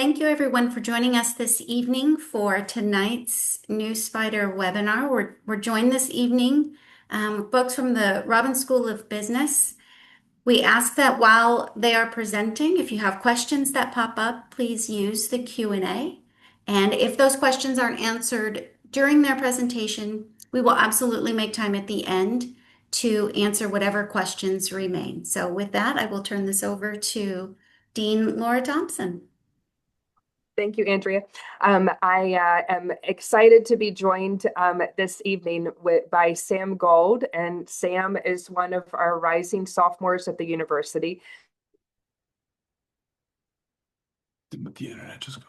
Thank you everyone for joining us this evening for tonight's New Spider webinar. We're joined this evening, folks from the Robbins School of Business. We ask that while they are presenting, if you have questions that pop up, please use the Q&A. And if those questions aren't answered during their presentation, we will absolutely make time at the end to answer whatever questions remain. So with that, I will turn this over to Dean Laura Thompson. Thank you, Andrea. I am excited to be joined this evening by Sam Gold, and Sam is one of our rising sophomores at the university. Did the internet just go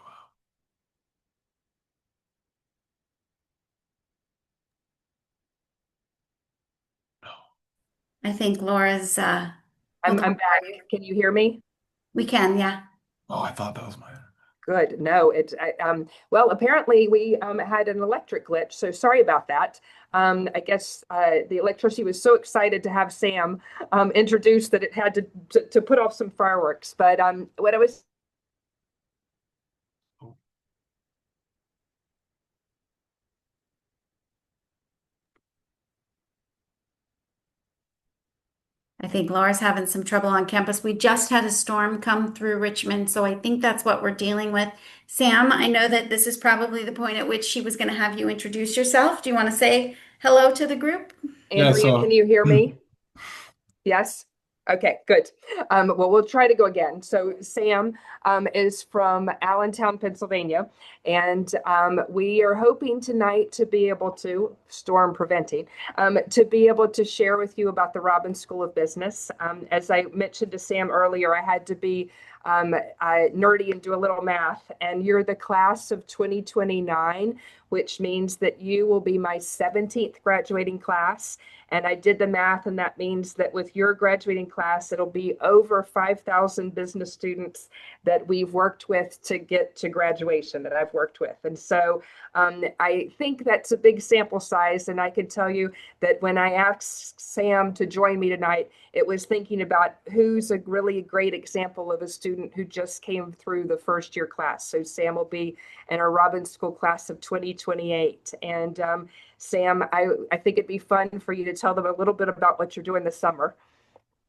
out? I think Laura's. I'm back. Can you hear me? We can, yeah. Oh, I thought that was my. Good. No, well, apparently we had an electric glitch, so sorry about that. I guess the electricity was so excited to have Sam introduced that it had to put off some fireworks. But what I was I think Laura's having some trouble on campus. We just had a storm come through Richmond, so I think that's what we're dealing with. Sam, I know that this is probably the point at which she was going to have you introduce yourself. Do you want to say hello to the group? Andrea, can you hear me? Yes? Okay, good. Well, we'll try to go again. So Sam is from Allentown, Pennsylvania, and we are hoping tonight to be able to, storm preventing, to be able to share with you about the Robbins School of Business. As I mentioned to Sam earlier, I had to be nerdy and do a little math, and you're the class of 2029, which means that you will be my 17th graduating class. And I did the math, and that means that with your graduating class, it'll be over 5,000 business students that we've worked with to get to graduation, that I've worked with. And so I think that's a big sample size. And I can tell you that when I asked Sam to join me tonight, it was thinking about who's a really great example of a student who just came through the first year class. So Sam will be in our Robbins School class of 2028. And Sam, I think it'd be fun for you to tell them a little bit about what you're doing this summer.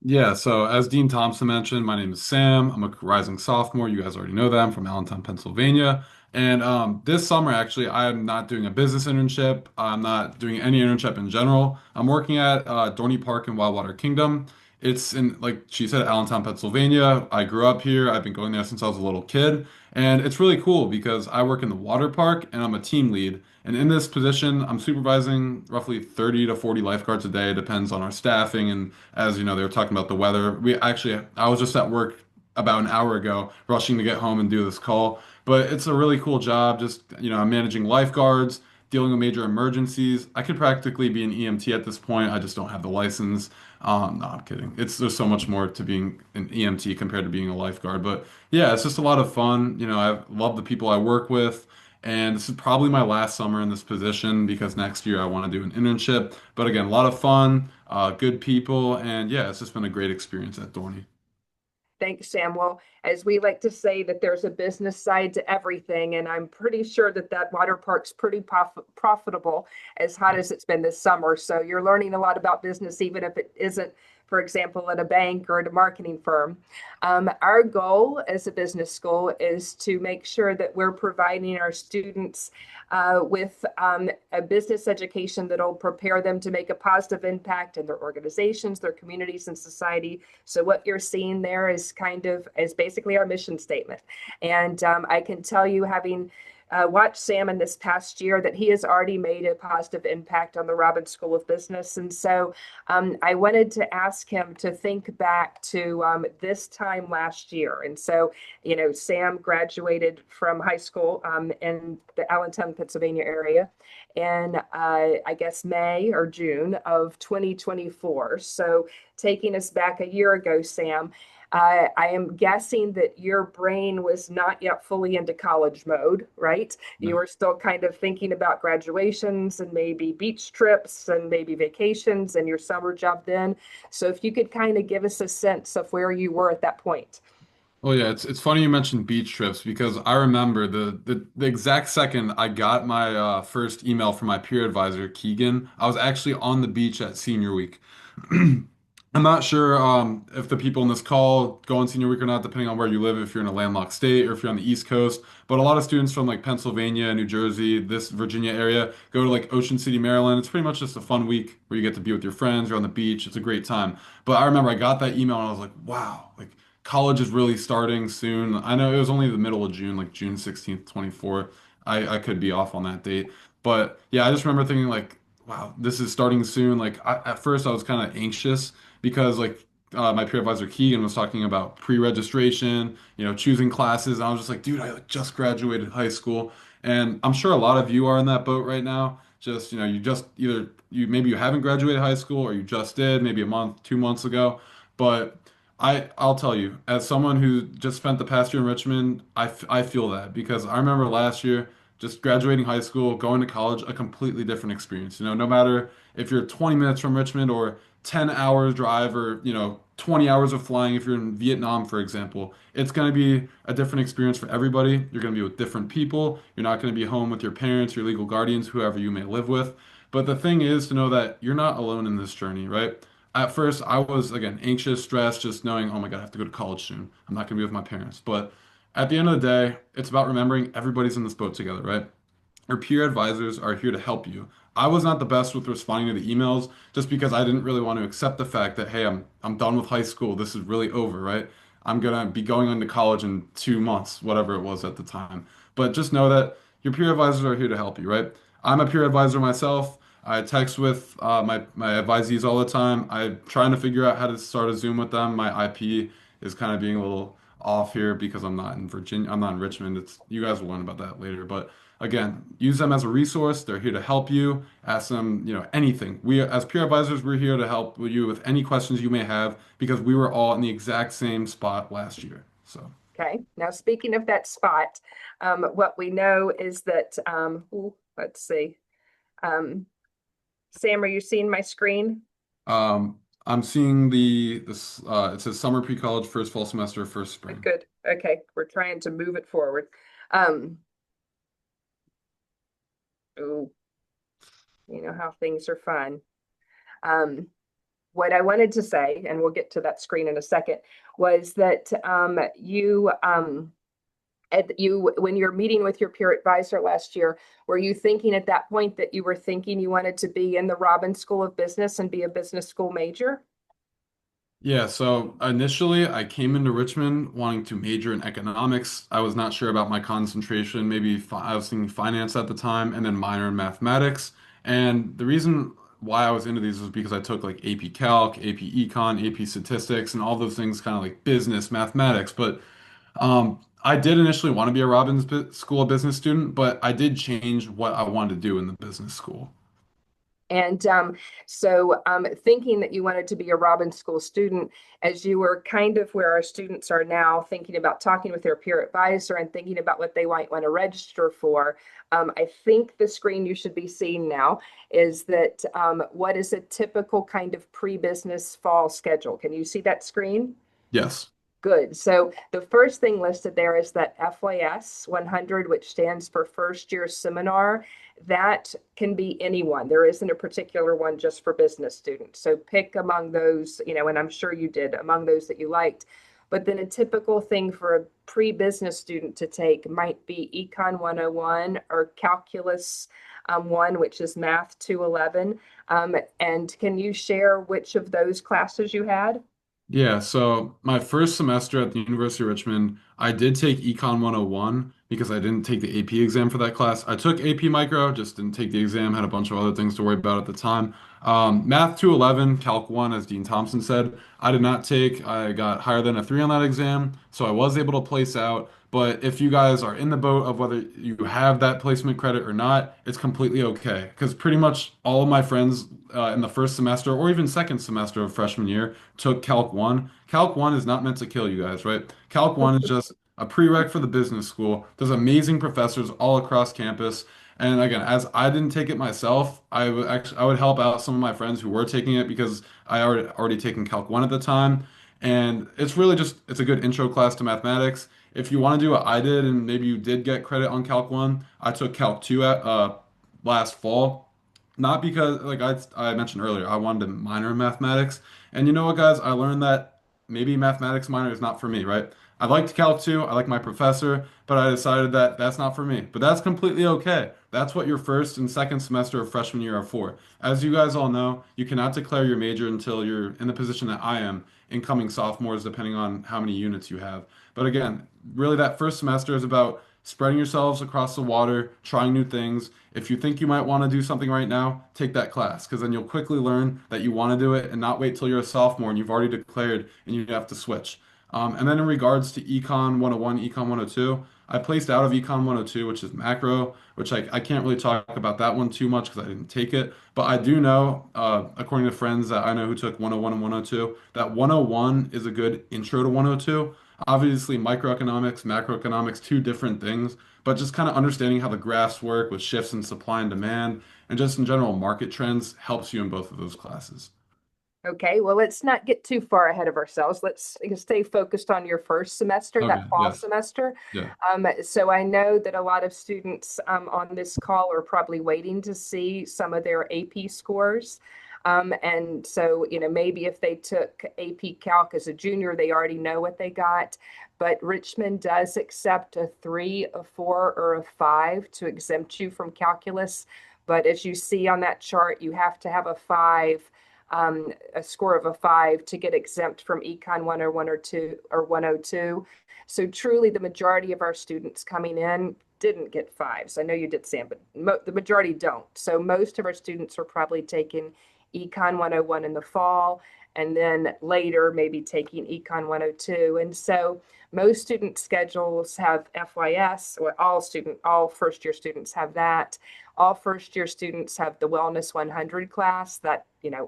Yeah, so as Dean Thompson mentioned, my name is Sam. I'm a rising sophomore. You guys already know that. I'm from Allentown, Pennsylvania. And this summer, actually, I'm not doing a business internship. I'm not doing any internship in general. I'm working at Dorney Park in Wildwater Kingdom. It's in, like she said, Allentown, Pennsylvania. I grew up here. I've been going there since I was a little kid. And it's really cool because I work in the water park and I'm a team lead. And in this position, I'm supervising roughly 30 to 40 lifeguards a day. It depends on our staffing. And as you know, they were talking about the weather. I was just at work about an hour ago, rushing to get home and do this call. But it's a really cool job. Just, I'm managing lifeguards, dealing with major emergencies. I could practically be an EMT at this point. I just don't have the license. No, I'm kidding. There's so much more to being an EMT compared to being a lifeguard. But yeah, it's just a lot of fun. I love the people I work with. And this is probably my last summer in this position because next year I want to do an internship. But again, a lot of fun, good people, and yeah, it's just been a great experience at Dorney. Thanks, Sam. Well, as we like to say, that there's a business side to everything, and I'm pretty sure that water park's pretty profitable, as hot as it's been this summer. So you're learning a lot about business, even if it isn't, for example, at a bank or at a marketing firm. Our goal as a business school is to make sure that we're providing our students with a business education that'll prepare them to make a positive impact in their organizations, their communities, and society. So what you're seeing there is basically our mission statement. And I can tell you, having watched Sam in this past year, that he has already made a positive impact on the Robbins School of Business. And so I wanted to ask him to think back to this time last year. And so, Sam graduated from high school in the Allentown, Pennsylvania area in, I guess, May or June of 2024. So taking us back a year ago, Sam, I am guessing that your brain was not yet fully into college mode, right? No. You were still kind of thinking about graduations and maybe beach trips and maybe vacations and your summer job then. So if you could kind of give us a sense of where you were at that point. Oh yeah, it's funny you mentioned beach trips because I remember the exact second I got my first email from my peer advisor, Keegan, I was actually on the beach at senior week. I'm not sure if the people in this call go on senior week or not, depending on where you live, if you're in a landlocked state or if you're on the East Coast. But a lot of students from like Pennsylvania, New Jersey, this Virginia area go to like Ocean City, Maryland. It's pretty much just a fun week where you get to be with your friends, you're on the beach. It's a great time. But I remember I got that email and I was like, wow, like college is really starting soon. I know it was only the middle of June, like June 16th, 24. I could be off on that date. But yeah, I just remember thinking like, wow, this is starting soon. At first I was kind of anxious because my peer advisor Keegan was talking about pre-registration, choosing classes. And I was just like, dude, I like, just graduated high school. And I'm sure a lot of you are in that boat right now. Just, you just either maybe you haven't graduated high school or you just did maybe a month, 2 months ago. But I'll tell you, as someone who just spent the past year in Richmond, I feel that because I remember last year just graduating high school, going to college, a completely different experience. No matter if you're 20 minutes from Richmond or 10 hours drive or, 20 hours of flying if you're in Vietnam, for example, it's going to be a different experience for everybody. You're going to be with different people. You're not going to be home with your parents, your legal guardians, whoever you may live with. But the thing is to know that you're not alone in this journey, right? At first, I was, again, anxious, stressed, just knowing, oh my God, I have to go to college soon. I'm not going to be with my parents. But at the end of the day, it's about remembering everybody's in this boat together, right? Our peer advisors are here to help you. I was not the best with responding to the emails just because I didn't really want to accept the fact that, hey, I'm done with high school. This is really over, right? I'm gonna be going into college in 2 months, whatever it was at the time. But just know that your peer advisors are here to help you, right? I'm a peer advisor myself. I text with my advisees all the time. I'm trying to figure out how to start a Zoom with them. My IP is kind of being a little off here because I'm not in Virginia. I'm not in Richmond. It's you guys will learn about that later, but again, use them as a resource. They're here to help you. Ask them, anything. We, as peer advisors, we're here to help you with any questions you may have because we were all in the exact same spot last year. So, Okay. Now, speaking of that spot, what we know is that, let's see. Um, Sam, are you seeing my screen? I'm seeing it says summer pre-college, first fall semester, first spring. Good. Okay. We're trying to move it forward. Um, ooh, you know how things are fun. Um, what I wanted to say, and we'll get to that screen in a second, was that when you're meeting with your peer advisor last year, were you thinking at that point that you were thinking you wanted to be in the Robbins School of Business and be a business school major? Yeah, so initially I came into Richmond wanting to major in economics. I was not sure about my concentration. Maybe I was thinking finance at the time and then minor in mathematics. And the reason why I was into these was because I took like AP Calc, AP Econ, AP Statistics, and all those things kind of like business, mathematics. But I did initially want to be a School of Business student, but I did change what I wanted to do in the business school. And thinking that you wanted to be a Robbins School student, as you were kind of where our students are now, thinking about talking with their peer advisor and thinking about what they might want to register for, I think the screen you should be seeing now is that what is a typical kind of pre-business fall schedule? Can you see that screen? Yes. Good. So the first thing listed there is that FYS 100, which stands for first year seminar. That can be anyone. There isn't a particular one just for business students. So pick among those, and I'm sure you did, among those that you liked. But then a typical thing for a pre-business student to take might be Econ 101 or Calculus 1, which is Math 211. And can you share which of those classes you had? Yeah, so my first semester at the University of Richmond, I did take Econ 101 because I didn't take the AP exam for that class. I took AP Micro, just didn't take the exam, had a bunch of other things to worry about at the time. Math 211, Calc 1, as Dean Thompson said, I did not take. I got higher than a 3 on that exam, so I was able to place out. But if you guys are in the boat of whether you have that placement credit or not, it's completely okay. Because pretty much all of my friends in the first semester or even second semester of freshman year took Calc 1. Calc 1 is not meant to kill you guys, right? Calc 1 is just a prereq for the business school. There's amazing professors all across campus. And again, as I didn't take it myself, I would help out some of my friends who were taking it because I already taken Calc 1 at the time. And it's really just it's a good intro class to mathematics. If you want to do what I did and maybe you did get credit on Calc 1, I took Calc 2 at last fall. Not because like I mentioned earlier, I wanted to minor in mathematics. And you know what, guys? I learned that maybe mathematics minor is not for me, right? I liked Calc 2, I like my professor, but I decided that that's not for me. But that's completely okay. That's what your first and second semester of freshman year are for. As you guys all know, you cannot declare your major until you're in the position that I am, incoming sophomores, depending on how many units you have. But again, really that first semester is about spreading yourselves across the water, trying new things. If you think you might want to do something right now, take that class because then you'll quickly learn that you want to do it and not wait till you're a sophomore and you've already declared and you have to switch. And then in regards to Econ 101, Econ 102, I placed out of Econ 102, which is macro, which I can't really talk about that one too much because I didn't take it. But I do know, according to friends that I know who took 101 and 102, that 101 is a good intro to 102. Obviously, microeconomics, macroeconomics, two different things, but just kind of understanding how the graphs work with shifts in supply and demand, and just in general market trends helps you in both of those classes. Okay, well, let's not get too far ahead of ourselves. Let's stay focused on your first semester, Okay, that fall yes, semester. yeah, So I know that a lot of students on this call are probably waiting to see some of their AP scores. And so, maybe if they took AP Calc as a junior, they already know what they got. But Richmond does accept a 3, a 4, or a 5 to exempt you from calculus. But as you see on that chart, you have to have a 5, a score of a 5 to get exempt from Econ 101 or 2 or 102. So truly the majority of our students coming in didn't get 5s. I know you did, Sam, but the majority don't. So most of our students are probably taking Econ 101 in the fall and then later maybe taking Econ 102. And so most student schedules have FYS, or all first year students have that. All first year students have the Wellness 100 class, that,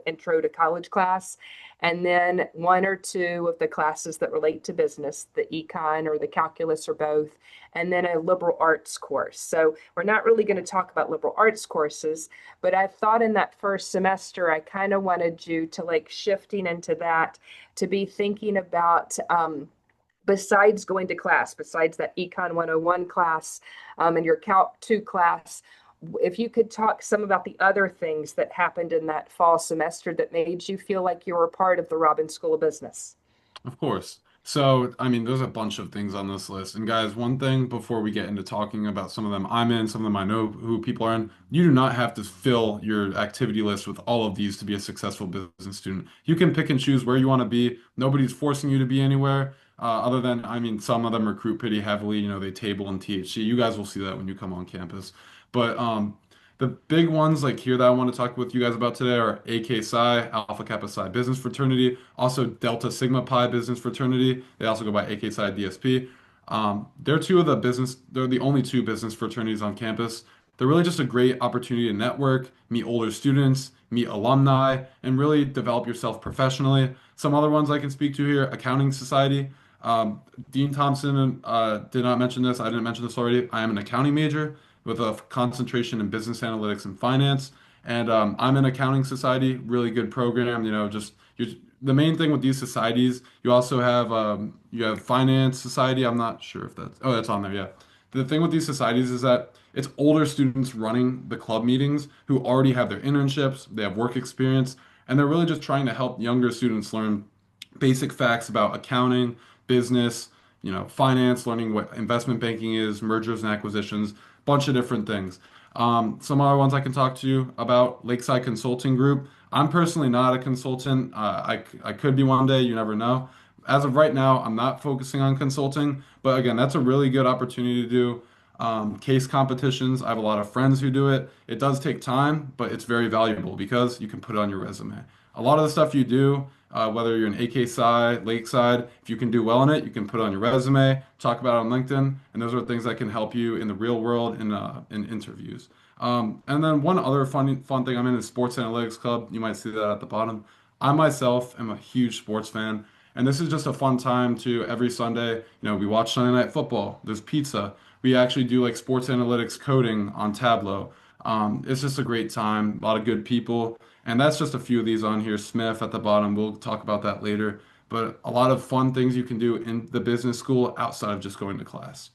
intro to college class. And then one or two of the classes that relate to business, the econ or the calculus or both, and then a liberal arts course. So we're not really going to talk about liberal arts courses, but I thought in that first semester, I kind of wanted you to like shifting into that, to be thinking about, besides going to class, besides that Econ 101 class, and your Calc 2 class, if you could talk some about the other things that happened in that fall semester that made you feel like you were part of the Robbins School of Business. of course. So, I mean, there's a bunch of things on this list. And guys, one thing before we get into talking about some of them I'm in, some of them I know who people are in, you do not have to fill your activity list with all of these to be a successful business student. You can pick and choose where you want to be. Nobody's forcing you to be anywhere. Other than, I mean, some of them recruit pretty heavily. They table in THC. You guys will see that when you come on campus. But the big ones like here that I want to talk with you guys about today are AK Psi, Alpha Kappa Psi Business Fraternity, also Delta Sigma Pi Business Fraternity. They also go by AK Psi DSP. They're the only two business fraternities on campus. They're really just a great opportunity to network, meet older students, meet alumni, and really develop yourself professionally. Some other ones I can speak to here, Accounting Society. Dean Thompson did not mention this. I didn't mention this already. I am an accounting major with a concentration in business analytics and finance. And I'm in Accounting Society, really good program. The main thing with these societies, you have Finance Society. I'm not sure if that's on there. Yeah. The thing with these societies is that it's older students running the club meetings who already have their internships, they have work experience, and they're really just trying to help younger students learn basic facts about accounting, business, finance, learning what investment banking is, mergers and acquisitions, bunch of different things. Some other ones I can talk to you about, Lakeside Consulting Group. I'm personally not a consultant. I could be one day, you never know. As of right now, I'm not focusing on consulting, but again, that's a really good opportunity to do case competitions. I have a lot of friends who do it. It does take time, but it's very valuable because you can put it on your resume. A lot of the stuff you do, whether you're an AK side, Lakeside, if you can do well in it, you can put it on your resume, talk about it on LinkedIn, and those are things that can help you in the real world in interviews. And then one other fun thing I'm in is Sports Analytics Club. You might see that at the bottom. I myself am a huge sports fan, and this is just a fun time to every Sunday. We watch Sunday Night Football. There's pizza. We actually do like sports analytics coding on Tableau. It's just a great time. A lot of good people. And that's just a few of these on here. Smith at the bottom. We'll talk about that later. but a lot of fun things you can do in the business school outside of just going to class.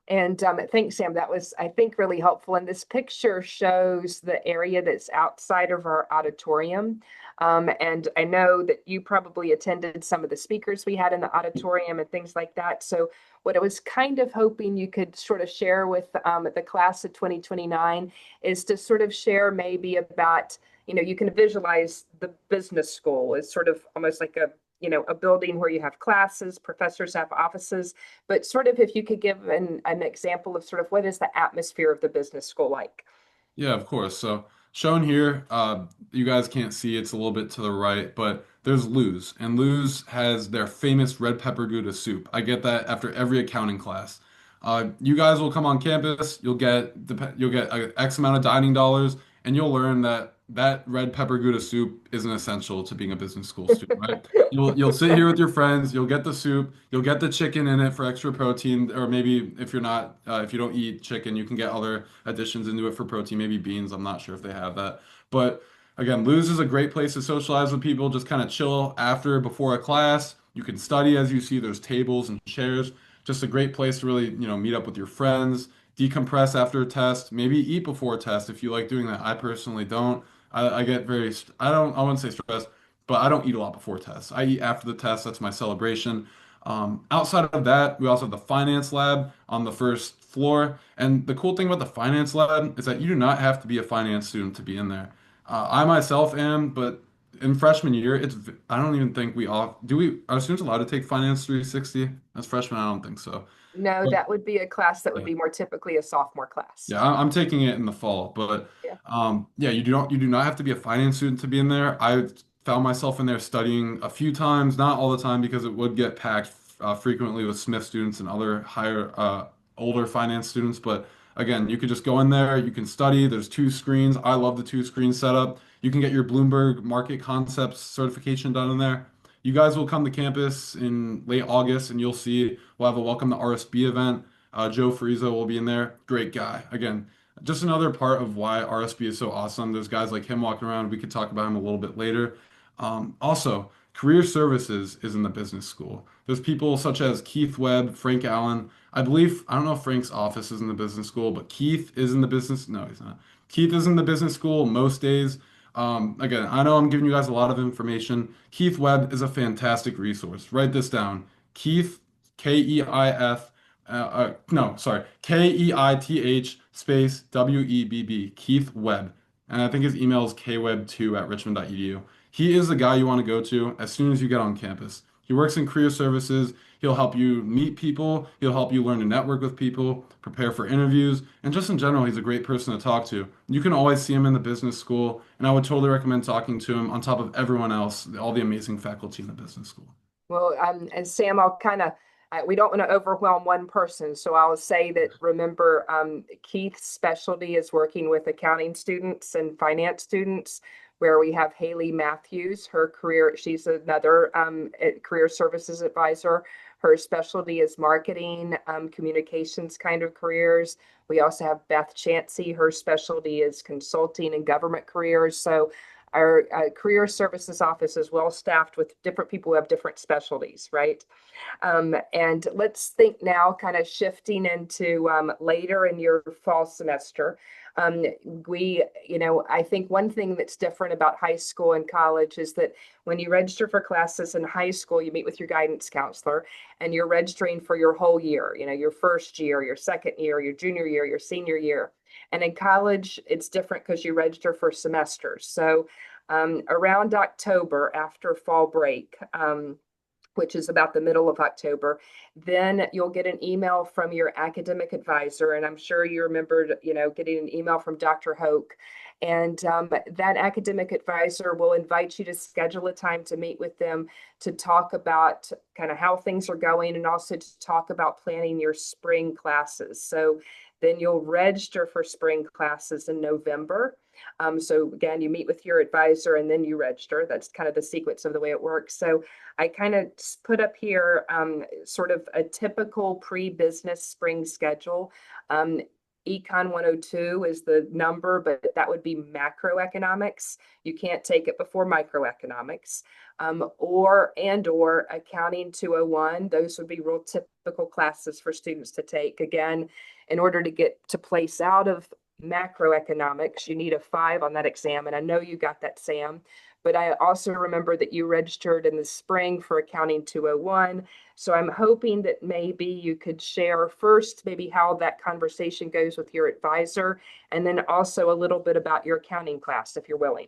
And thanks, Sam. That was, I think, really helpful. And this picture shows the area that's outside of our auditorium. And I know that you probably attended some of the speakers we had in the auditorium and things like that. So what I was kind of hoping you could sort of share with the class of 2029 is to sort of share maybe about, you can visualize the business school as sort of almost like a building where you have classes, professors have offices, but sort of if you could give an example of sort of what is the atmosphere of the business school like? Yeah, of course. So shown here, you guys can't see, it's a little bit to the right, but there's Lou's, and Lou's has their famous red pepper Gouda soup. I get that after every accounting class. You guys will come on campus, you'll get a X amount of dining dollars, and you'll learn that that red pepper Gouda soup is an essential to being a business school student, right? You'll sit here with your friends, you'll get the soup, you'll get the chicken in it for extra protein, or maybe if you're not if you don't eat chicken, you can get other additions into it for protein, maybe beans. I'm not sure if they have that. But again, Lou's is a great place to socialize with people, just kind of chill after, before a class. You can study as you see, there's tables and chairs. Just a great place to really, meet up with your friends, decompress after a test, maybe eat before a test if you like doing that. I personally don't. I get very, I wouldn't say stressed, but I don't eat a lot before tests. I eat after the test. That's my celebration. Outside of that, we also have the finance lab on the first floor. And the cool thing about the finance lab is that you do not have to be a finance student to be in there. I myself am, but in freshman year, I don't even think are students allowed to take Finance 360 as freshmen? I don't think so. No, But that would be a class that would yeah. be more typically a sophomore class. Yeah, I'm taking it in the fall, but Yeah. yeah, you do not have to be a finance student to be in there. I found myself in there studying a few times, not all the time because it would get packed frequently with Smith students and other higher older finance students. But again, you could just go in there, you can study. There's two screens. I love the two screen setup. You can get your Bloomberg Market Concepts certification done in there. You guys will come to campus in late August, and you'll see we'll have a welcome to RSB event. Joe Frizo will be in there. Great guy. Again, just another part of why RSB is so awesome. There's guys like him walking around. We could talk about him a little bit later. Also, career services is in the business school. There's people such as Keith Webb, Frank Allen. I don't know if Frank's office is in the business school, but Keith is in the business. No, he's not. Keith is in the business school most days. Again, I know I'm giving you guys a lot of information. Keith Webb is a fantastic resource. Write this down. Keith, Keif, no, sorry, Keith space Webb, Keith Webb. And I think his email is kweb2@richmond.edu. He is the guy you want to go to as soon as you get on campus. He works in career services. He'll help you meet people. He'll help you learn to network with people, prepare for interviews, and just in general, he's a great person to talk to. You can always see him in the business school, and I would totally recommend talking to him on top of everyone else, all the amazing faculty in the business school. Well, and Sam, I'll kind of, we don't want to overwhelm one person. So I'll say that remember, Keith's specialty is working with accounting students and finance students, where we have Haley Matthews, she's another career services advisor. Her specialty is marketing, communications kind of careers. We also have Beth Chansey. Her specialty is consulting and government careers. So our career services office is well staffed with different people who have different specialties, right? And let's think now, kind of shifting into later in your fall semester. I think one thing that's different about high school and college is that when you register for classes in high school, you meet with your guidance counselor and you're registering for your whole year, your first year, your second year, your junior year, your senior year. And in college, it's different because you register for semesters. So around October, after fall break, which is about the middle of October, then you'll get an email from your academic advisor. And I'm sure you remembered, getting an email from Dr. Hoke. And that academic advisor will invite you to schedule a time to meet with them to talk about kind of how things are going and also to talk about planning your spring classes. So then you'll register for spring classes in November. So again, you meet with your advisor and then you register. That's kind of the sequence of the way it works. So I kind of put up here sort of a typical pre-business spring schedule. Econ 102 is the number, but that would be macroeconomics. You can't take it before microeconomics. Or accounting 201. Those would be real typical classes for students to take. Again, in order to get to place out of macroeconomics, you need a 5 on that exam. And I know you got that, Sam, but I also remember that you registered in the spring for accounting 201. So I'm hoping that maybe you could share first maybe how that conversation goes with your advisor, and then also a little bit about your accounting class, if you're willing.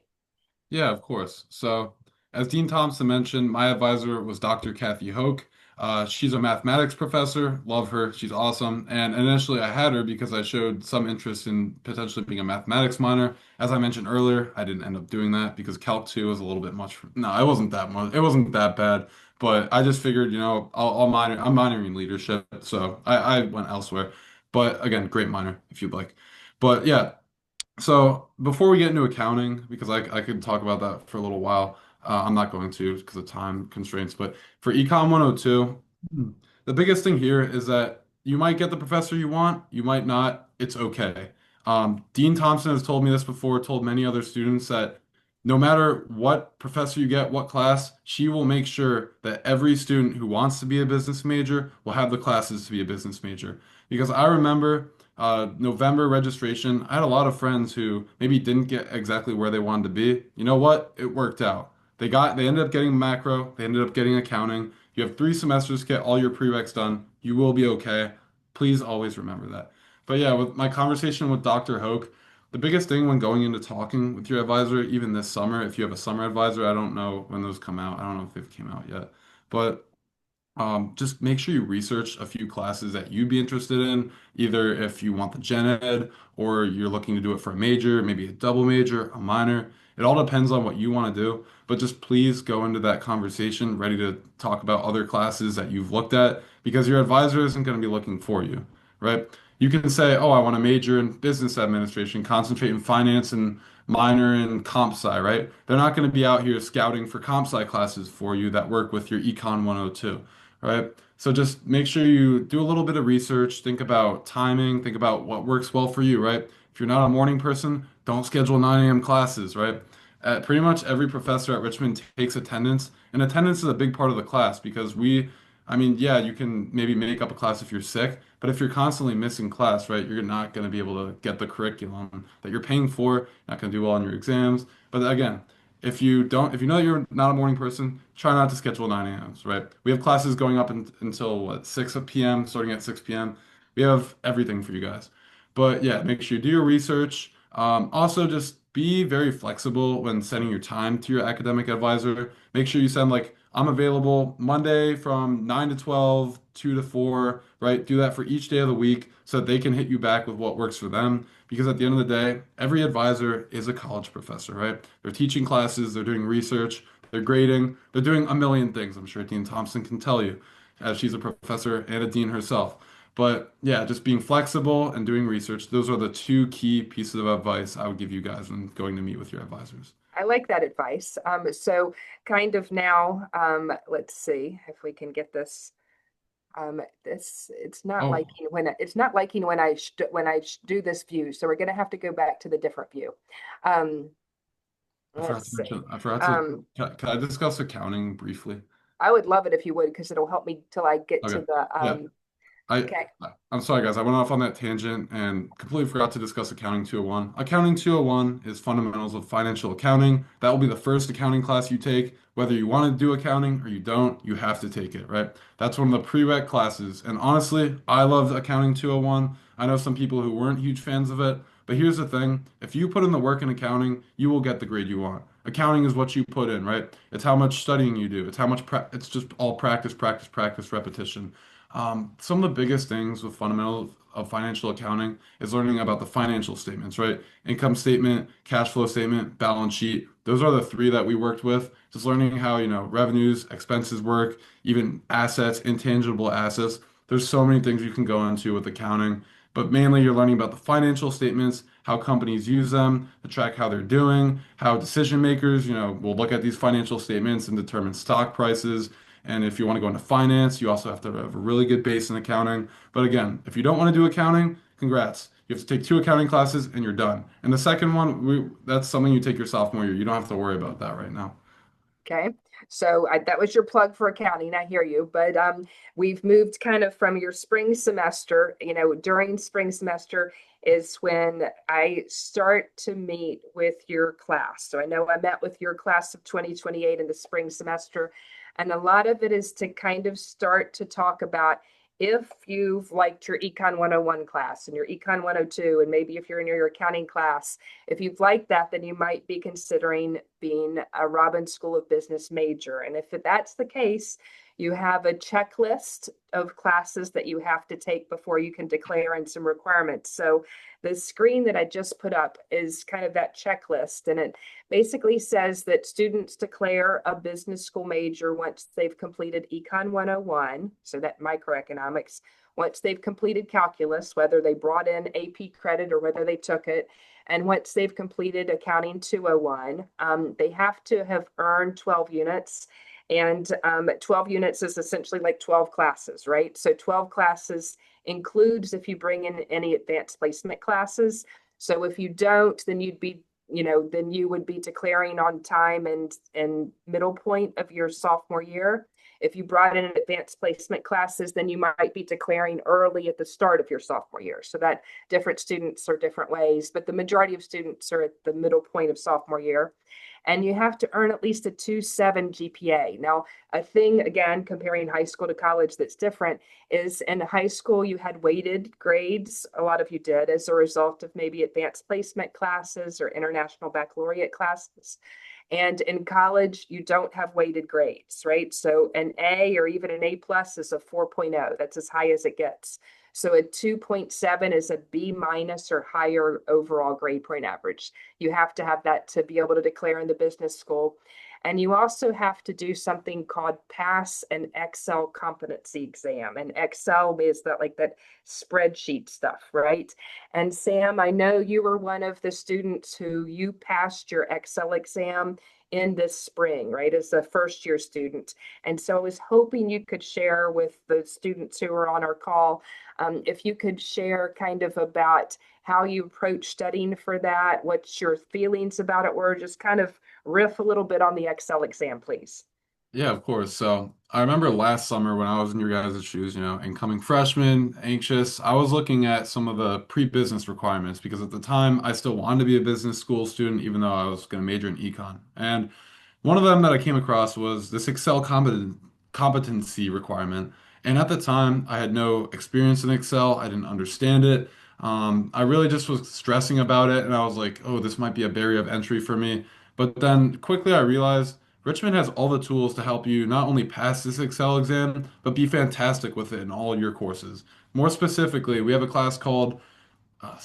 Yeah, of course. So, as Dean Thompson mentioned, my advisor was Dr. Kathy Hoke. She's a mathematics professor. Love her. She's awesome. And initially, I had her because I showed some interest in potentially being a mathematics minor. As I mentioned earlier, I didn't end up doing that because Calc 2 was a little bit much no, it wasn't that much. It wasn't that bad. But I just figured, I'll minor. I'm minoring in leadership, so I went elsewhere. But again, great minor if you'd like. But yeah, so before we get into accounting, because I could talk about that for a little while, I'm not going to because of time constraints. But for Econ 102, the biggest thing here is that you might get the professor you want, you might not. It's okay. Dean Thompson has told me this before, told many other students that no matter what professor you get, what class, she will make sure that every student who wants to be a business major will have the classes to be a business major. Because I remember November registration, I had a lot of friends who maybe didn't get exactly where they wanted to be. You know what? It worked out. They ended up getting macro, they ended up getting accounting. You have 3 semesters to get all your prereqs done. You will be okay. Please always remember that. But yeah, with my conversation with Dr. Hoke, the biggest thing when going into talking with your advisor, even this summer, if you have a summer advisor, I don't know when those come out. I don't know if they've came out yet. But just make sure you research a few classes that you'd be interested in, either if you want the gen ed or you're looking to do it for a major, maybe a double major, a minor. It all depends on what you want to do, but just please go into that conversation ready to talk about other classes that you've looked at because your advisor isn't going to be looking for you, right? You can say, oh, I want to major in business administration, concentrate in finance and minor in comp sci, right? They're not going to be out here scouting for comp sci classes for you that work with your Econ 102, right? So just make sure you do a little bit of research, think about timing, think about what works well for you, right? If you're not a morning person, don't schedule 9 a.m. classes, right? Pretty much every professor at Richmond takes attendance, and attendance is a big part of the class because I mean, yeah, you can maybe make up a class if you're sick, but if you're constantly missing class, right, you're not going to be able to get the curriculum that you're paying for, not going to do well on your exams. But again, if you know that you're not a morning person, try not to schedule 9 a.m.s, right? We have classes going up until what, 6 p.m., starting at 6 p.m. We have everything for you guys. But yeah, make sure you do your research. Also, just be very flexible when sending your time to your academic advisor. Make sure you send like, I'm available Monday from 9 to 12, 2 to 4, right? Do that for each day of the week so that they can hit you back with what works for them. Because at the end of the day, every advisor is a college professor, right? They're teaching classes, they're doing research, they're grading, they're doing a million things. I'm sure Dean Thompson can tell you, as she's a professor and a dean herself. But yeah, just being flexible and doing research, those are the 2 key pieces of advice I would give you guys when going to meet with your advisors. I like that advice. So kind of now, let's see if we can get this. This Oh, it's not liking when do this view. So we're going to have to go back to the different view. Um, I forgot to let's see. mention, I forgot to, Um, can I discuss accounting briefly? I would love it if you would, because it'll help me till I get to Okay. the Yeah. I okay. I'm sorry guys, I went off on that tangent and completely forgot to discuss Accounting 201. Accounting 201 is fundamentals of financial accounting. That will be the first accounting class you take. Whether you want to do accounting or you don't, you have to take it, right? That's one of the prereq classes. And honestly, I loved Accounting 201. I know some people who weren't huge fans of it, but here's the thing. If you put in the work in accounting, you will get the grade you want. Accounting is what you put in, right? It's how much studying you do. It's how much it's just all practice, practice, practice, repetition. Some of the biggest things with fundamentals of financial accounting is learning about the financial statements, right? Income statement, cash flow statement, balance sheet. Those are the 3 that we worked with. Just learning how, revenues, expenses work, even assets, intangible assets. There's so many things you can go into with accounting, but mainly you're learning about the financial statements, how companies use them to track how they're doing, how decision makers, will look at these financial statements and determine stock prices, and if you want to go into finance, you also have to have a really good base in accounting. But again, if you don't want to do accounting, congrats. You have to take two accounting classes and you're done. And the second one, that's something you take your sophomore year. You don't have to worry about that right now. Okay, so that was your plug for accounting. I hear you, but we've moved kind of from your spring semester. During spring semester is when I start to meet with your class. So I know I met with your class of 2028 in the spring semester, and a lot of it is to kind of start to talk about if you've liked your Econ 101 class and your Econ 102, and maybe if you're in your accounting class, if you've liked that, then you might be considering being a Robbins School of Business major. And if that's the case, you have a checklist of classes that you have to take before you can declare and some requirements. So the screen that I just put up is kind of that checklist. And it basically says that students declare a business school major once they've completed Econ 101, so that microeconomics, once they've completed calculus, whether they brought in AP credit or whether they took it, and once they've completed accounting 201, they have to have earned 12 units. And 12 units is essentially like 12 classes, right? So 12 classes includes if you bring in any advanced placement classes. So if you don't, then then you would be declaring on time and middle point of your sophomore year. If you brought in advanced placement classes, then you might be declaring early at the start of your sophomore year. So that different students are different ways, but the majority of students are at the middle point of sophomore year. And you have to earn at least a 2.7 GPA. Now, a thing, again, comparing high school to college that's different is in high school, you had weighted grades. A lot of you did as a result of maybe advanced placement classes or international baccalaureate classes. And in college, you don't have weighted grades, right? So an A or even an A plus is a 4.0. That's as high as it gets. So a 2.7 is a B minus or higher overall grade point average. You have to have that to be able to declare in the business school. And you also have to do something called pass an Excel competency exam. And Excel is that spreadsheet stuff, right? And Sam, I know you were one of the students who you passed your Excel exam in this spring, right, as a first year student. And so I was hoping you could share with the students who are on our call, if you could share kind of about how you approach studying for that, what your feelings about it were, just kind of riff a little bit on the Excel exam, please. Yeah, of course. So I remember last summer when I was in your guys' shoes, incoming freshman, anxious, I was looking at some of the pre-business requirements because at the time I still wanted to be a business school student, even though I was going to major in econ. And one of them that I came across was this competency requirement. And at the time, I had no experience in Excel. I didn't understand it. I really just was stressing about it, and I was like, oh, this might be a barrier of entry for me. But then quickly I realized Richmond has all the tools to help you not only pass this Excel exam, but be fantastic with it in all your courses. More specifically, we have a class called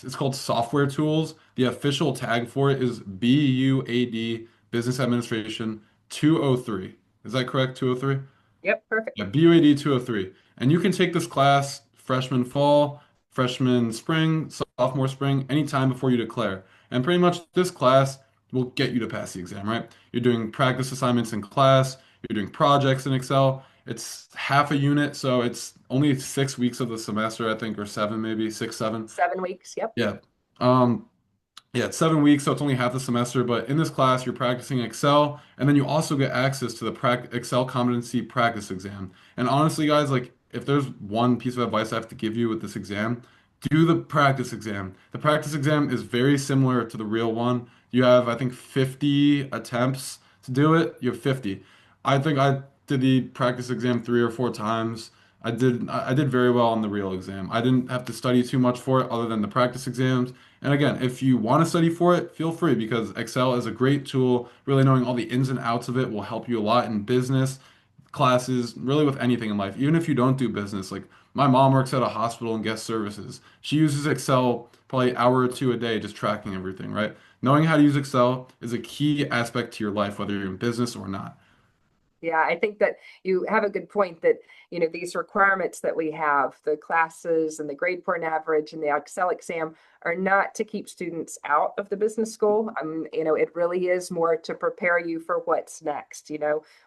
it's called Software Tools. The official tag for it is BUAD Business Administration 203. Is that correct? 203? Yep, perfect. Yeah, BUAD 203. And you can take this class freshman fall, freshman spring, sophomore spring, anytime before you declare. And pretty much this class will get you to pass the exam, right? You're doing practice assignments in class, you're doing projects in Excel. It's half a unit, so it's only 6 weeks of the semester, I think, or seven, maybe six, 7. 7 weeks, yep. Yeah. Um, yeah, it's 7 weeks, so it's only half the semester. But in this class, you're practicing Excel, and then you also get access to the Excel competency practice exam. And honestly, guys, like if there's one piece of advice I have to give you with this exam, do the practice exam. The practice exam is very similar to the real one. You have, I think, 50 attempts to do it. You have 50. I think I did the practice exam 3 or 4 times. I did very well on the real exam. I didn't have to study too much for it other than the practice exams. And again, if you want to study for it, feel free because Excel is a great tool. Really knowing all the ins and outs of it will help you a lot in business, classes, really with anything in life. Even if you don't do business, like my mom works at a hospital and guest services. She uses Excel probably an hour or two a day just tracking everything, right? Knowing how to use Excel is a key aspect to your life, whether you're in business or not. Yeah, I think that you have a good point that, these requirements that we have, the classes and the grade point average and the Excel exam are not to keep students out of the business school. It really is more to prepare you for what's next.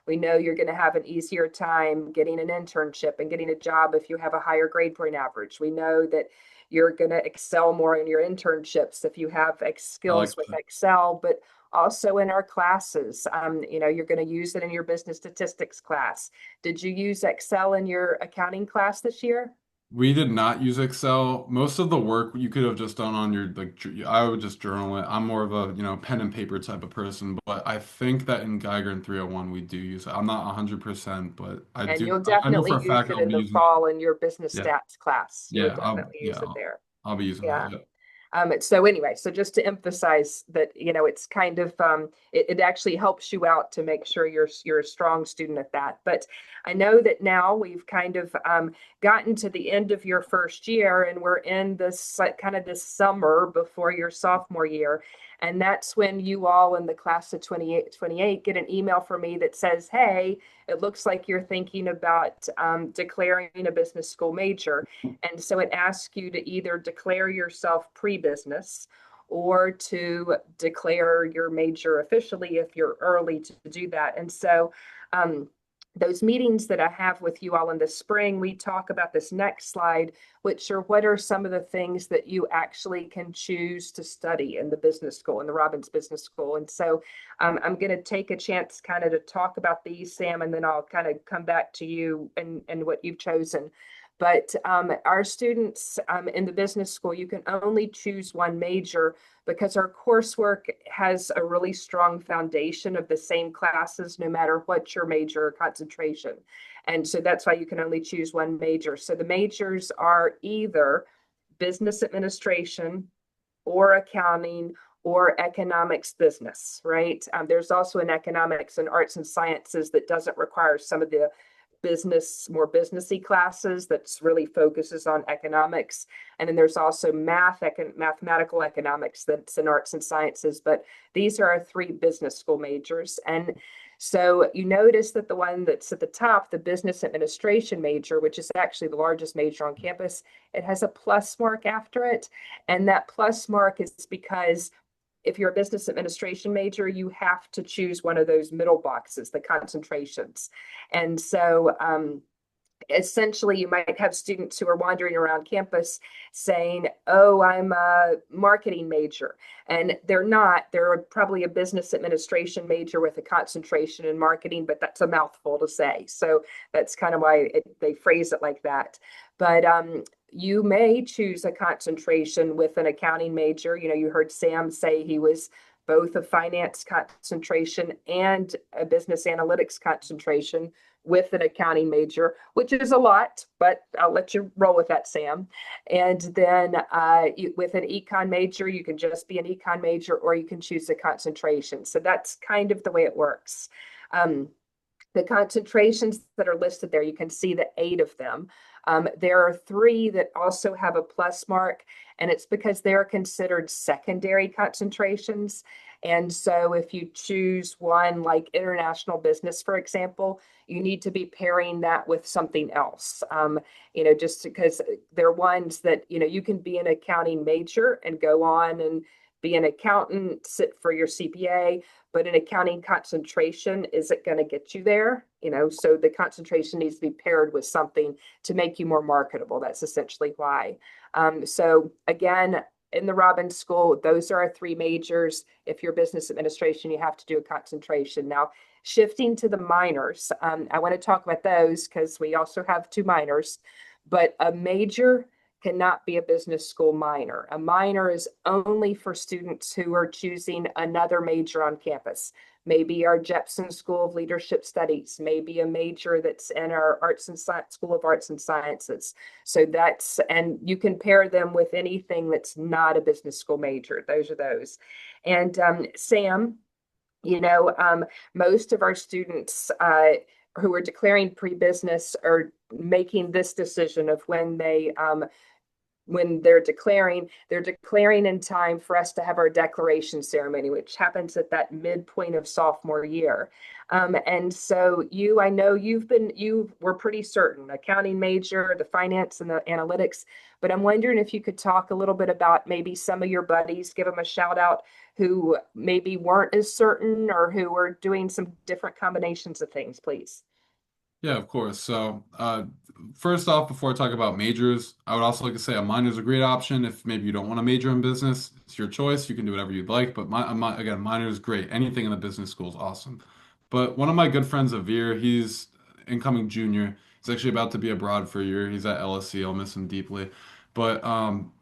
We know you're going to have an easier time getting an internship and getting a job if you have a higher grade point average. We know that you're going to excel more in your internships if you have I like skills with that. Excel, but also in our classes. You're going to use it in your business statistics class. Did you use Excel in your accounting class this year? We did not use Excel. Most of the work you could have just done on your like I would just journal it. I'm more of a, pen and paper type of person, but I think that in Geiger and 301 we do use it. I'm not 100%, but I And do you'll I know for definitely a use fact it I'll in be the using it. fall in your business Yeah. stats class. You would Yeah, definitely use it there. I'll be using Yeah. that. Yeah. So anyway, so just to emphasize that, it's kind of it actually helps you out to make sure you're a strong student at that. But I know that now we've kind of gotten to the end of your first year, and we're in this kind of this summer before your sophomore year. And that's when you all in the class of 28 get an email from me that says, hey, it looks like you're thinking about declaring a business school major. And so it asks you to either declare yourself pre-business or to declare your major officially if you're early to do that. And so um, those meetings that I have with you all in the spring, we talk about this next slide, which are what are some of the things that you actually can choose to study in the business school, in the Robbins Business School. And so I'm going to take a chance kind of to talk about these, Sam, and then I'll kind of come back to you and what you've chosen. But our students in the business school, you can only choose one major because our coursework has a really strong foundation of the same classes, no matter what your major or concentration. And so that's why you can only choose one major. So the majors are either business administration or accounting or economics business, right? There's also an economics and arts and sciences that doesn't require some of the more businessy classes that's really focuses on economics. And then there's also mathematical economics that's in arts and sciences, but these are our three business school majors. And so you notice that the one that's at the top, the business administration major, which is actually the largest major on campus, it has a plus mark after it. And that plus mark is because if you're a business administration major, you have to choose one of those middle boxes, the concentrations. And so essentially you might have students who are wandering around campus saying, oh, I'm a marketing major. And they're not. They're probably a business administration major with a concentration in marketing, but that's a mouthful to say. So that's kind of why they phrase it like that. But you may choose a concentration with an accounting major. You heard Sam say he was both a finance concentration and a business analytics concentration with an accounting major, which is a lot, but I'll let you roll with that, Sam. And then with an econ major, you can just be an econ major or you can choose a concentration. So that's kind of the way it works. The concentrations that are listed there, you can see the 8 of them. There are 3 that also have a plus mark, and it's because they're considered secondary concentrations. And so if you choose one like international business, for example, you need to be pairing that with something else. Just because they're ones that, you can be an accounting major and go on and be an accountant, sit for your CPA, but an accounting concentration isn't going to get you there. So the concentration needs to be paired with something to make you more marketable. That's essentially why. So again, in the Robbins School, those are our 3 majors. If you're business administration, you have to do a concentration. Now, shifting to the minors, I want to talk about those because we also have 2 minors, but a major cannot be a business school minor. A minor is only for students who are choosing another major on campus. Maybe our Jepson School of Leadership Studies, maybe a major that's in our School of Arts and Sciences. So and you can pair them with anything that's not a business school major. Those are those. And Sam, most of our students who are declaring pre-business are making this decision of when they when they're declaring in time for us to have our declaration ceremony, which happens at that midpoint of sophomore year. And so I know you were pretty certain, accounting major, the finance and the analytics, but I'm wondering if you could talk a little bit about maybe some of your buddies, give them a shout out who maybe weren't as certain or who were doing some different combinations of things, please. Yeah, of course. So, first off, before I talk about majors, I would also like to say a minor is a great option if maybe you don't want to major in business. It's your choice. You can do whatever you'd like. But again, minor is great. Anything in the business school is awesome. But one of my good friends, Avir, he's incoming junior. He's actually about to be abroad for a year. He's at LSE. I'll miss him deeply. But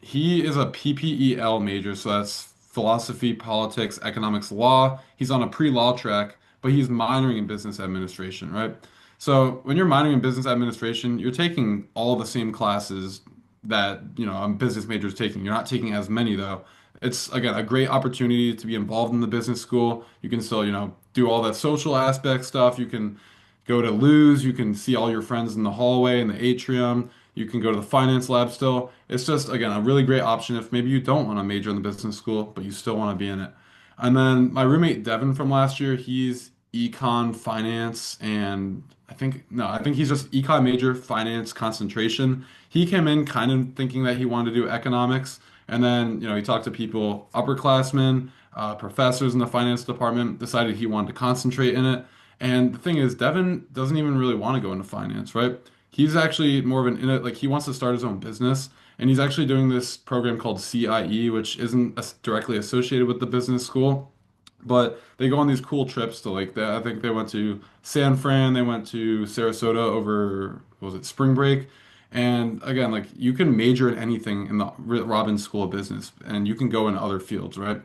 he is a PPEL major, so that's philosophy, politics, economics, law. He's on a pre-law track, but he's minoring in business administration, right? So when you're minoring in business administration, you're taking all the same classes that, a business major is taking. You're not taking as many though. It's again a great opportunity to be involved in the business school. You can still, do all that social aspect stuff. You can go to Lou's, you can see all your friends in the hallway in the atrium. You can go to the finance lab still. It's just again a really great option if maybe you don't want to major in the business school, but you still want to be in it. And then my roommate Devin from last year, he's econ finance and I think he's just econ major finance concentration. He came in kind of thinking that he wanted to do economics, and then he talked to people, upperclassmen, professors in the finance department, decided he wanted to concentrate in it. And the thing is, Devin doesn't even really want to go into finance, right? He's actually more of like he wants to start his own business, and he's actually doing this program called CIE, which isn't directly associated with the business school. But they go on these cool trips to like I think they went to San Fran, they went to Sarasota over, what was it, spring break. And again, like you can major in anything in the Robbins School of Business and you can go in other fields, right?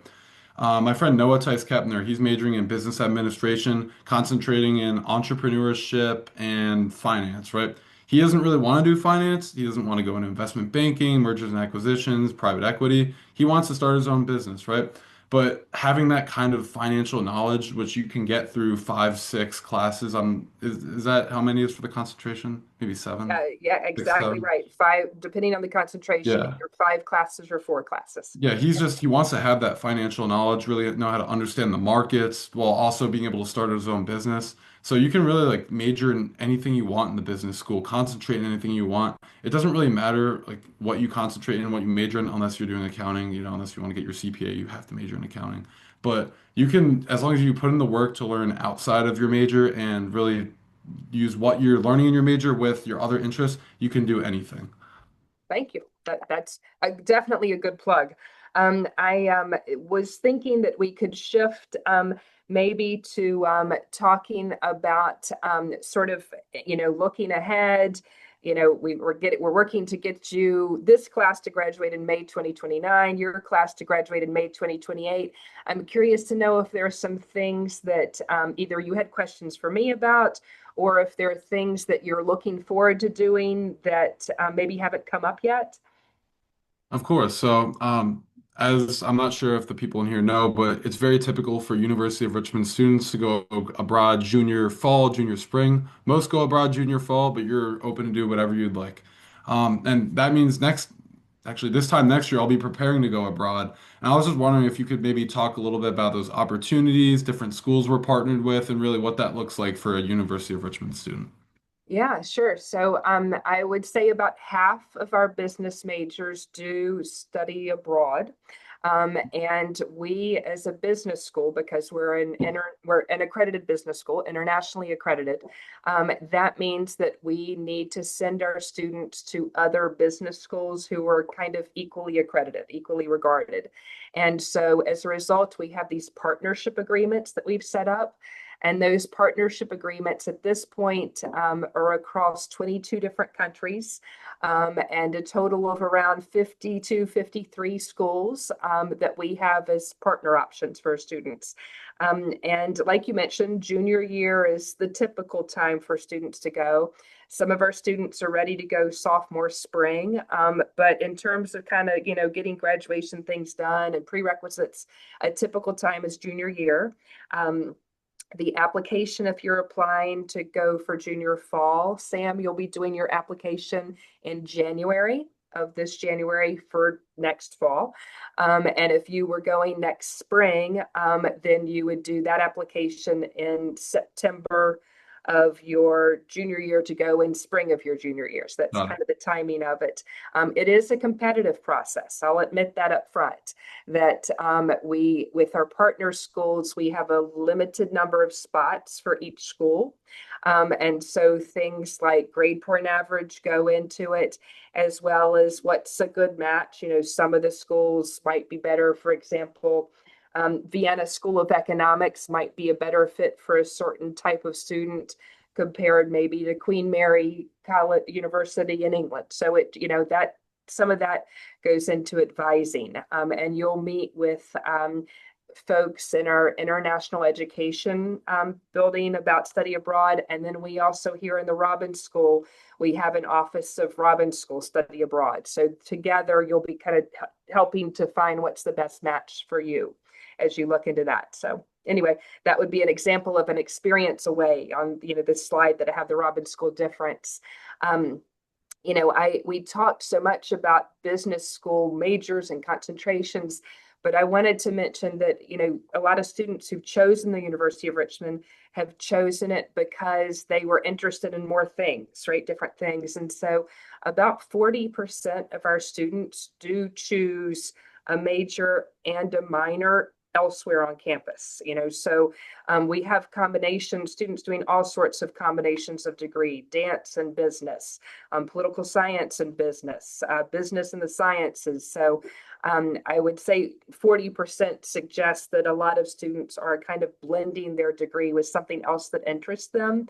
My friend Noah Tice Kepner, he's majoring in business administration, concentrating in entrepreneurship and finance, right? He doesn't really want to do finance. He doesn't want to go into investment banking, mergers and acquisitions, private equity. He wants to start his own business, right? But having that kind of financial knowledge, which you can get through 5, 6 classes, is that how many is for the concentration? Maybe seven, Yeah, six, exactly seven. right. Five, depending on the concentration, Yeah. either 5 classes or 4 classes. Yeah, he wants to have that financial knowledge, really know how to understand the markets while also being able to start his own business. So you can really like major in anything you want in the business school, concentrate in anything you want. It doesn't really matter like what you concentrate in, what you major in, unless you're doing accounting, unless you want to get your CPA, you have to major in accounting. But you can, as long as you put in the work to learn outside of your major and really use what you're learning in your major with your other interests, you can do anything. Thank you. That's definitely a good plug. I was thinking that we could shift maybe to talking about sort of, looking ahead. We're working to get you this class to graduate in May 2029, your class to graduate in May 2028. I'm curious to know if there are some things that either you had questions for me about, or if there are things that you're looking forward to doing that maybe haven't come up yet. Of course. So, as I'm not sure if the people in here know, but it's very typical for University of Richmond students to go abroad junior fall, junior spring. Most go abroad junior fall, but you're open to do whatever you'd like. And that means actually, this time next year, I'll be preparing to go abroad. And I was just wondering if you could maybe talk a little bit about those opportunities, different schools we're partnered with, and really what that looks like for a University of Richmond student. Yeah, sure. So I would say about half of our business majors do study abroad. And we, as a business school, because we're an accredited business school, internationally accredited, that means that we need to send our students to other business schools who are kind of equally accredited, equally regarded. And so as a result, we have these partnership agreements that we've set up. And those partnership agreements at this point are across 22 different countries and a total of around 52, 53 schools that we have as partner options for students. And like you mentioned, junior year is the typical time for students to go. Some of our students are ready to go sophomore spring, but in terms of kind of, getting graduation things done and prerequisites, a typical time is junior year. The application, if you're applying to go for junior fall, Sam, you'll be doing your application in January. of this January for next fall. And if you were going next spring, then you would do that application in September of your junior year to go in spring of your junior year. So that's Got it. kind of the timing of it. It is a competitive process. I'll admit that up front, that with our partner schools, we have a limited number of spots for each school. And so things like grade point average go into it, as well as what's a good match. Some of the schools might be better. For example, Vienna School of Economics might be a better fit for a certain type of student compared maybe to Queen Mary College University in England. So that some of that goes into advising, and you'll meet with folks in our international education building about study abroad. And then we also here in the Robbins School, we have an office of Robbins School Study Abroad. So together you'll be kind of helping to find what's the best match for you as you look into that. So anyway, that would be an example of an experience away on this slide that I have the Robbins School difference. We talked so much about business school majors and concentrations, but I wanted to mention that, a lot of students who've chosen the University of Richmond have chosen it because they were interested in more things, right? Different things. And so about 40% of our students do choose a major and a minor elsewhere on campus. So we have students doing all sorts of combinations of degree: dance and business, political science and business, business and the sciences. So I would say 40% suggests that a lot of students are kind of blending their degree with something else that interests them.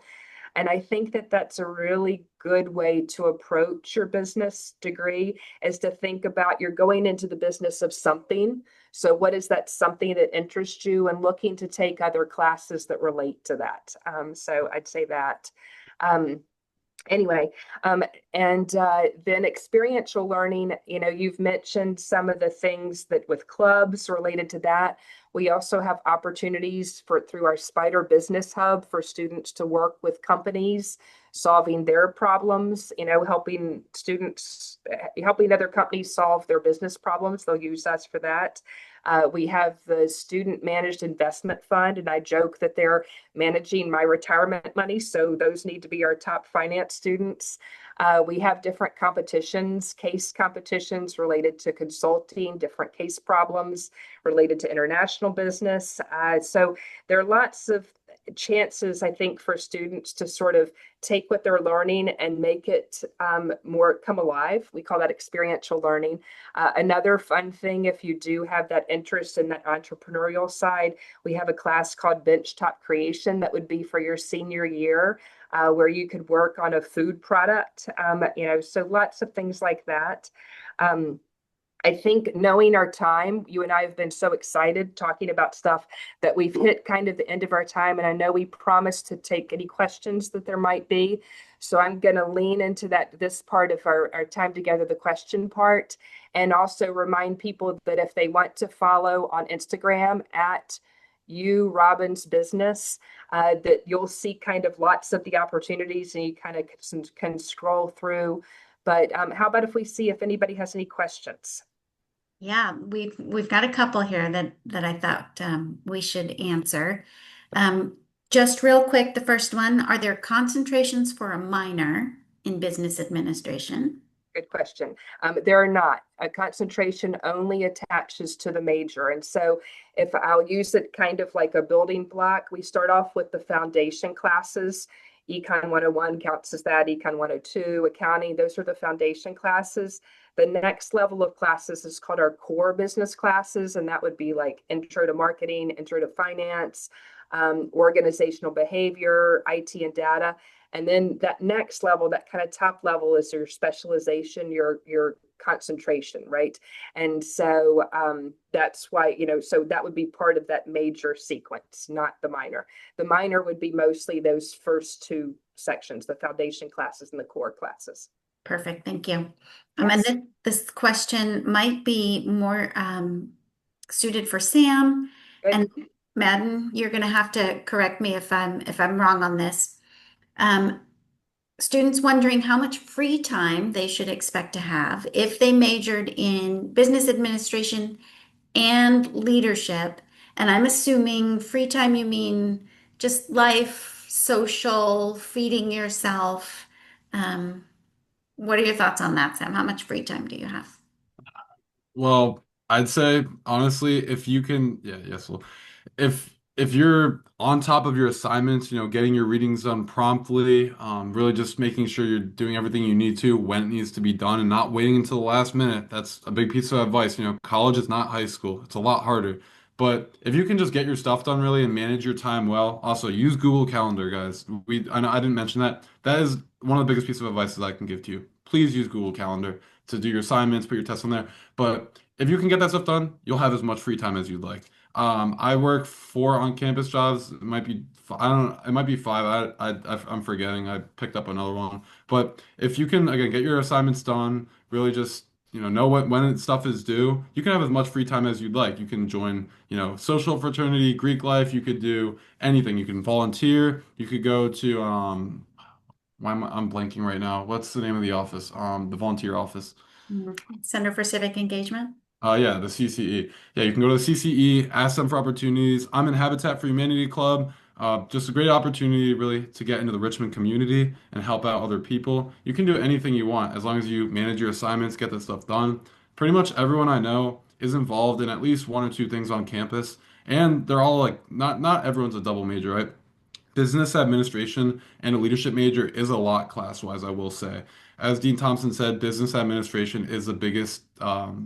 And I think that that's a really good way to approach your business degree, is to think about you're going into the business of something. So what is that something that interests you, and looking to take other classes that relate to that. So I'd say that. Anyway, and then experiential learning, you've mentioned some of the things that with clubs related to that. We also have opportunities through our Spider Business Hub for students to work with companies, solving their problems, helping other companies solve their business problems. They'll use us for that. We have the Student Managed Investment Fund, and I joke that they're managing my retirement money, so those need to be our top finance students. We have different competitions, case competitions related to consulting, different case problems related to international business. So there are lots of chances, I think, for students to sort of take what they're learning and make it more come alive. We call that experiential learning. Another fun thing, if you do have that interest in that entrepreneurial side, we have a class called Benchtop Creation that would be for your senior year, where you could work on a food product. So lots of things like that. I think knowing our time, you and I have been so excited talking about stuff that we've hit kind of the end of our time. And I know we promised to take any questions that there might be. So I'm going to lean into this part of our time together, the question part, and also remind people that if they want to follow on Instagram at Robbins Business, that you'll see kind of lots of the opportunities, and you kind of can scroll through. But how about if we see if anybody has any questions? Yeah, we've got a couple here that I thought we should answer. Just real quick, the first one, are there concentrations for a minor in business administration? Good question. There are not. A concentration only attaches to the major. And so if I'll use it kind of like a building block, we start off with the foundation classes. Econ 101 counts as that, Econ 102, accounting, those are the foundation classes. The next level of classes is called our core business classes, and that would be like intro to marketing, intro to finance, organizational behavior, IT and data. And then that next level, that kind of top level, is your specialization, your concentration, right? And so that's why, so that would be part of that major sequence, not the minor. The minor would be mostly those first two sections, the foundation classes and the core classes. Perfect, thank you. Yes. And this question might be more suited for Sam. Good. And Madden, you're going to have to correct me if I'm wrong on this. Um, students wondering how much free time they should expect to have if they majored in business administration and leadership. And I'm assuming free time, you mean just life, social, feeding yourself. Um, what are your thoughts on that, Sam? How much free time do you have? Well, I'd say honestly, if you can, yeah, yes, well, if you're on top of your assignments, getting your readings done promptly, really just making sure you're doing everything you need to when it needs to be done and not waiting until the last minute. That's a big piece of advice. College is not high school. It's a lot harder. But if you can just get your stuff done really and manage your time well, also use Google Calendar, guys. I know I didn't mention that. That is one of the biggest pieces of advice that I can give to you. Please use Google Calendar to do your assignments, put your tests on there. But if you can get that stuff done, you'll have as much free time as you'd like. I work 4 on-campus jobs. It might be, I don't, it might be 5. I'm forgetting. I picked up another one. But if you can, again, get your assignments done, really just, know when stuff is due, you can have as much free time as you'd like. You can join, social fraternity, Greek life. You could do anything. You can volunteer. You could go to, I'm blanking right now. What's the name of the office? The volunteer office. Center for Civic Engagement. Yeah, the CCE. Yeah, you can go to the CCE, ask them for opportunities. I'm in Habitat for Humanity Club. Just a great opportunity, really, to get into the Richmond community and help out other people. You can do anything you want as long as you manage your assignments, get this stuff done. Pretty much everyone I know is involved in at least 1 or 2 things on campus, and they're all like not everyone's a double major, right? Business administration and a leadership major is a lot class-wise, I will say. As Dean Thompson said, business administration is the biggest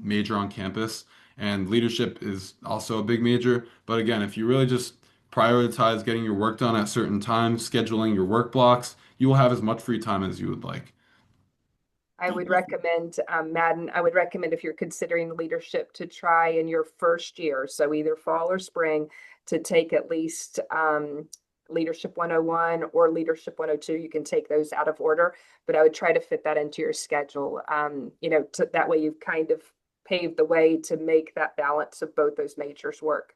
major on campus, and leadership is also a big major. But again, if you really just prioritize getting your work done at certain times, scheduling your work blocks, you will have as much free time as you would like. I would recommend, Madden, I would recommend if you're considering leadership to try in your first year, so either fall or spring, to take at least Leadership 101 or Leadership 102. You can take those out of order, but I would try to fit that into your schedule. That way you've kind of paved the way to make that balance of both those majors work.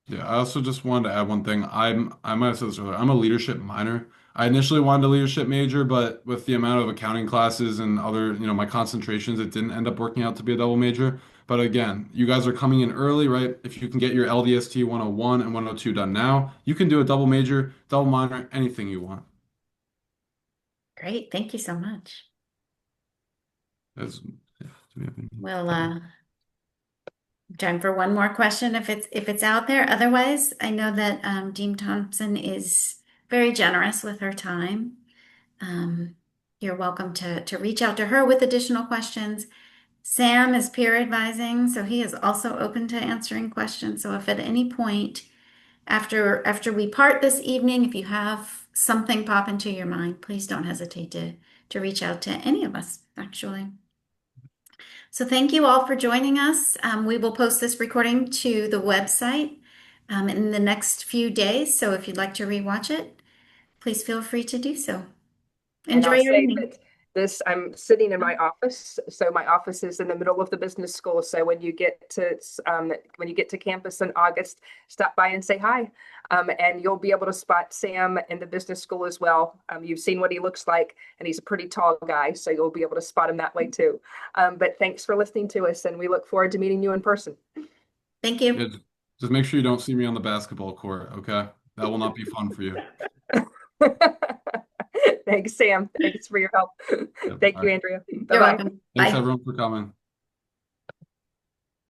Yeah, I also just wanted to add one thing. I might have said this earlier. I'm a leadership minor. I initially wanted a leadership major, but with the amount of accounting classes and other, my concentrations, it didn't end up working out to be a double major. But again, you guys are coming in early, right? If you can get your LDST 101 and 102 done now, you can do a double major, double minor, anything you want. Great. Thank you so much. Yeah, do we have any- Well, time for one more question if it's out there. Otherwise, I know that Dean Thompson is very generous with her time. Um, you're welcome to reach out to her with additional questions. Sam is peer advising, so he is also open to answering questions. So if at any point after we part this evening, if you have something pop into your mind, please don't hesitate to reach out to any of us, actually. So thank you all for joining us. We will post this recording to the website in the next few days. So if you'd like to rewatch it, please feel free to do so. And Enjoy I'll your say evening. that I'm sitting in my office. So my office is in the middle of the business school. So when you get to campus in August, stop by and say hi. And you'll be able to spot Sam in the business school as well. You've seen what he looks like, and he's a pretty tall guy. So you'll be able to spot him that way too. But thanks for listening to us, and we look forward to meeting you in person. Thank Yeah, you. just make sure you don't see me on the basketball court, okay? That will not be fun for you. Thanks, Sam. Thanks for your help. Yep. Thank All you, right. Andrea. You're Bye-bye. welcome. Thanks Bye. everyone for coming.